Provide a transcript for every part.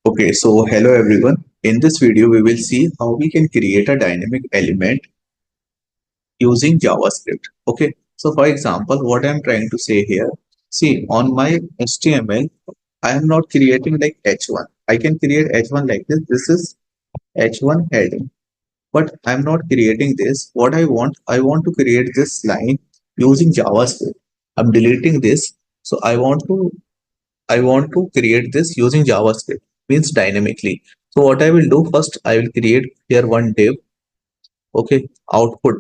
Okay, so hello everyone. In this video, we will see how we can create a dynamic element using JavaScript. Okay, so for example, what I'm trying to say here, see on my HTML, I am not creating like H1. I can create H1 like this. This is H1 heading, but I'm not creating this. What I want to create this line using JavaScript. I'm deleting this. So I want to create this using JavaScript, means dynamically. So what I will do first, I will create here one div. Okay, output.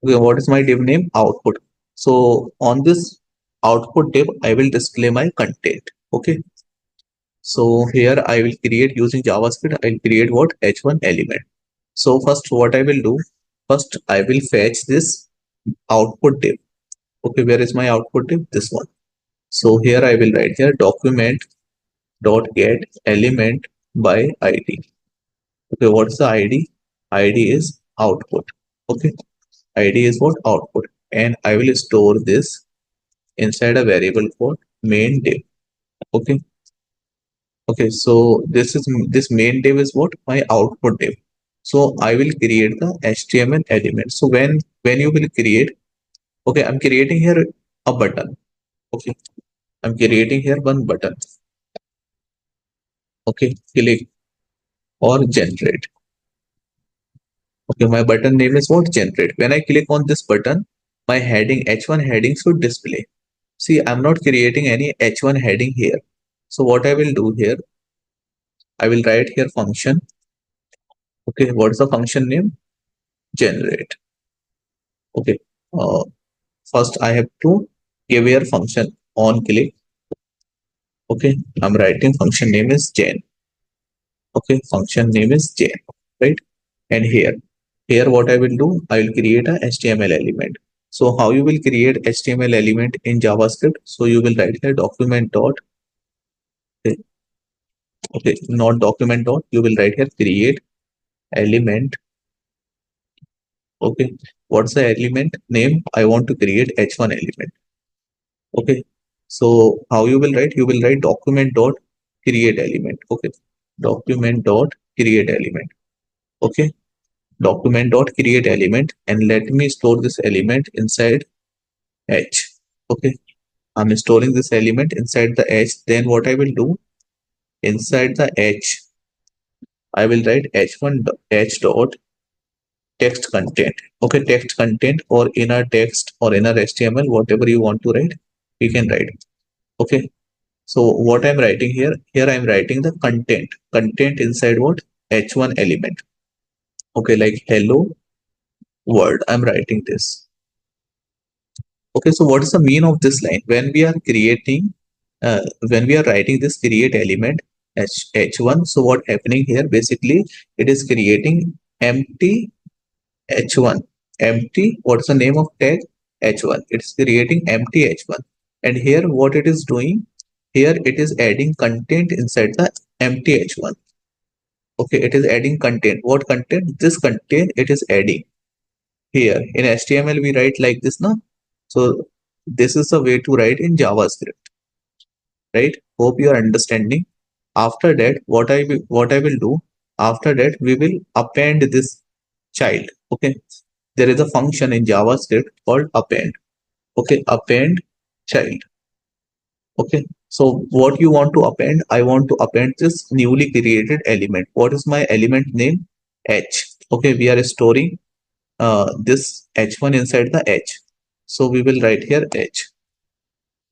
Okay, what is my div name? Output. So on this output div, I will display my content. Okay, so here I will create using JavaScript. I will create what H1 element. So first, what I will do, first I will fetch this output div. Okay, where is my output div? This one. So here I will write here document dot get element by id. Okay, what's the id? Id is output. Okay, id is what? Output. And I will store this inside a variable called main div. Okay, okay, so this main div is what? My output div. So I will create the HTML element. So when you will create, okay, I'm creating here a button. Okay, I'm creating here one button. Okay, click or generate. Okay, my button name is what? Generate. When I click on this button, my heading H1 heading should display. See, I'm not creating any H1 heading here. So what I will do here, I will write here function. Okay, what is the function name? Generate. Okay. Uh, First I have to give here function on click. Okay, I'm writing function name is gen. Okay, function name is gen, right? And here what I will do, I will create a HTML element. So how you will create HTML element in JavaScript? So you will write here document dot, okay, not document dot, you will write here create element. Okay, what's the element name? I want to create H1 element. Okay, so how you will write? You will write document dot create element. Okay, document dot create element. Okay, document dot create element, and let me store this element inside H. Okay, I'm storing this element inside the H. Then what I will do, inside the H, I will write H1 H dot text content. Okay, text content or inner text or inner HTML, whatever you want to write, you can write. Okay, so what I'm writing here, I'm writing the content inside what? H1 element. Okay, like hello world, I'm writing this. Okay, so what is the mean of this line? When we are creating, when we are writing this create element H1, so what happening here? Basically, it is creating empty H1. Empty, what's the name of tag? H1. It's creating empty H1. And here what it is doing? Here it is adding content inside the empty H1. Okay, it is adding content. What content? This content it is adding. Here in HTML we write like this now. So this is the way to write in JavaScript, right? Hope you are understanding. After that, what I will do, after that we will append this child. Okay, there is a function in JavaScript called append. Okay, append child. Okay, so what you want to append? I want to append this newly created element. What is my element name? H. Okay, we are storing this H1 inside the H. So we will write here H.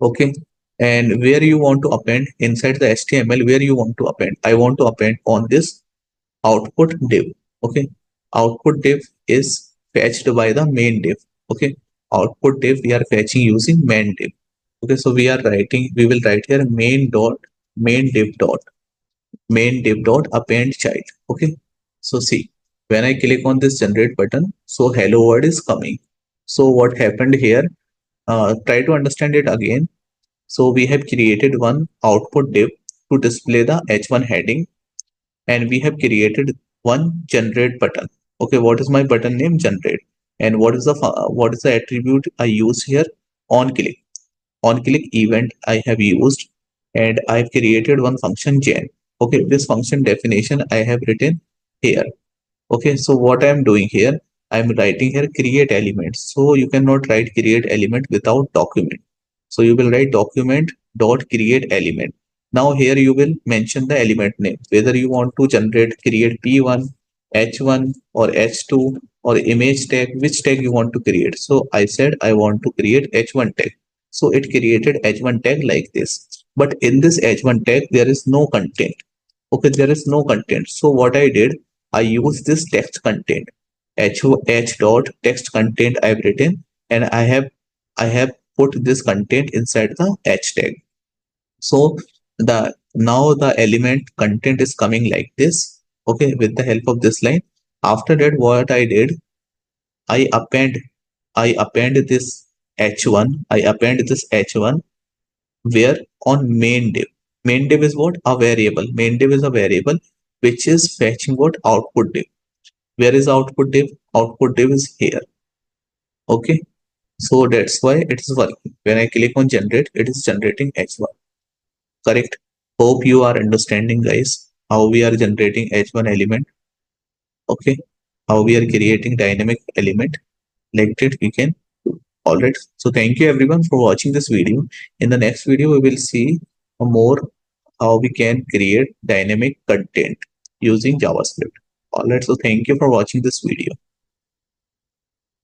Okay, and where you want to append inside the HTML, where you want to append? I want to append on this output div. Okay, output div is fetched by the main div. Okay, output div we are fetching using main div. Okay, so we will write here main div dot append child. Okay, so see, when I click on this generate button, so hello world is coming. So what happened here? Try to understand it again. So we have created one output div to display the H1 heading, and we have created one generate button. Okay, what is my button name? Generate. And what is the attribute I use here? On click. On click event I have used, and I've created one function gen. Okay, this function definition I have written here. Okay, so what I am doing here, I am writing here create element. So you cannot write create element without document. So you will write document dot create element. Now here you will mention the element name, whether you want to generate create P1, H1 or H2 or image tag, which tag you want to create. So I said I want to create H1 tag. So it created H1 tag like this. But in this H1 tag, there is no content. Okay, there is no content. So what I did, I use this text content, h dot text content I've written, and I have put this content inside the h tag. So now the element content is coming like this. Okay, with the help of this line. After that, what I did, I append I append this h1. I append this h1 where on main div. Main div is what? A variable. Main div is a variable which is fetching what? Output div. Where is output div? Output div is here. Okay. So that's why it is working. When I click on generate, it is generating h1. Correct. Hope you are understanding, guys, how we are generating h1 element. Okay. How we are creating dynamic element. Like that we can do. Alright. So thank you everyone for watching this video. In the next video, we will see more how we can create dynamic content using JavaScript. Alright, so thank you for watching this video.